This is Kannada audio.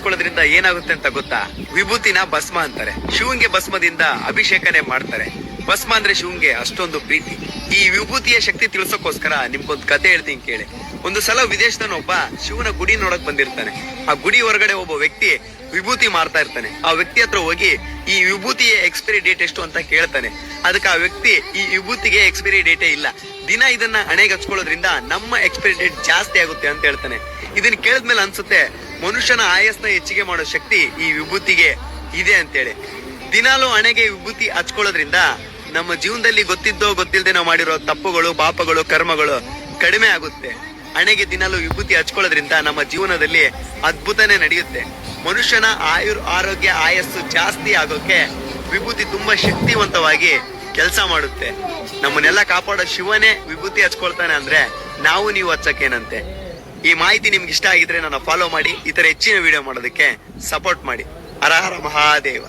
ಹಚ್ಕೊಳ್ಳೋದ್ರಿಂದ ಏನಾಗುತ್ತೆ ಅಂತ ಗೊತ್ತಾ? ವಿಭೂತಿನ ಭಸ್ಮ ಅಂತಾರೆ. ಶಿವಂಗೆ ಭಸ್ಮದಿಂದ ಅಭಿಷೇಕನೆ ಮಾಡ್ತಾರೆ. ಭಸ್ಮ ಅಂದ್ರೆ ಶಿವಂಗೆ ಅಷ್ಟೊಂದು ಪ್ರೀತಿ. ಈ ವಿಭೂತಿಯ ಶಕ್ತಿ ತಿಳ್ಸೋಕೋಸ್ಕರ ನಿಮ್ಗೊಂದು ಕತೆ ಹೇಳ್ತೀನಿ ಕೇಳಿ. ಒಂದು ಸಲ ವಿದೇಶದನ ಒಬ್ಬ ಶಿವನ ಗುಡಿ ನೋಡಕ್ ಬಂದಿರ್ತಾನೆ. ಆ ಗುಡಿ ಹೊರಗಡೆ ಒಬ್ಬ ವ್ಯಕ್ತಿ ವಿಭೂತಿ ಮಾರ್ತಾ ಇರ್ತಾನೆ. ಆ ವ್ಯಕ್ತಿ ಹತ್ರ ಹೋಗಿ ಈ ವಿಭೂತಿಯ ಎಕ್ಸ್ಪೈರಿ ಡೇಟ್ ಎಷ್ಟು ಅಂತ ಕೇಳ್ತಾನೆ. ಅದಕ್ಕೆ ಆ ವ್ಯಕ್ತಿ, ಈ ವಿಭೂತಿಗೆ ಎಕ್ಸ್ಪೈರಿ ಡೇಟೇ ಇಲ್ಲ, ದಿನ ಇದನ್ನ ಹಣೆಗೆ ಹಚ್ಕೊಳ್ಳೋದ್ರಿಂದ ನಮ್ಮ ಎಕ್ಸ್ಪೈರಿ ಡೇಟ್ ಜಾಸ್ತಿ ಆಗುತ್ತೆ ಅಂತ ಹೇಳ್ತಾನೆ. ಇದನ್ನ ಕೇಳಿದ್ಮೇಲೆ ಅನ್ಸುತ್ತೆ, ಮನುಷ್ಯನ ಆಯಸ್ನ ಹೆಚ್ಚಿಗೆ ಮಾಡೋ ಶಕ್ತಿ ಈ ವಿಭೂತಿಗೆ ಇದೆ ಅಂತೇಳಿ. ದಿನಾಲೂ ಹಣೆಗೆ ವಿಭೂತಿ ಹಚ್ಕೊಳ್ಳೋದ್ರಿಂದ ನಮ್ಮ ಜೀವನದಲ್ಲಿ ಗೊತ್ತಿದ್ದೋ ಗೊತ್ತಿಲ್ಲದೆ ನಾವು ಮಾಡಿರೋ ತಪ್ಪುಗಳು, ಪಾಪಗಳು, ಕರ್ಮಗಳು ಕಡಿಮೆ ಆಗುತ್ತೆ. ಹಣೆಗೆ ದಿನಾಲೂ ವಿಭೂತಿ ಹಚ್ಕೊಳ್ಳೋದ್ರಿಂದ ನಮ್ಮ ಜೀವನದಲ್ಲಿ ಅದ್ಭುತನೇ ನಡೆಯುತ್ತೆ. ಮನುಷ್ಯನ ಆರೋಗ್ಯ, ಆಯಸ್ಸು ಜಾಸ್ತಿ ಆಗೋಕೆ ವಿಭೂತಿ ತುಂಬಾ ಶಕ್ತಿವಂತವಾಗಿ ಕೆಲಸ ಮಾಡುತ್ತೆ. ನಮ್ಮನ್ನೆಲ್ಲ ಕಾಪಾಡೋ ಶಿವನೇ ವಿಭೂತಿ ಹಚ್ಕೊಳ್ತಾನೆ ಅಂದ್ರೆ ನಾವು ನೀವು ಹಚ್ಚಕ್ಕೇನಂತೆ. ಈ ಮಾಹಿತಿ ನಿಮ್ಗೆ ಇಷ್ಟ ಆಗಿದ್ರೆ ನನ್ನ ಫಾಲೋ ಮಾಡಿ. ಈ ತರ ಹೆಚ್ಚಿನ ವಿಡಿಯೋ ಮಾಡೋದಕ್ಕೆ ಸಪೋರ್ಟ್ ಮಾಡಿ. ಹರ ಹರ ಮಹಾದೇವ.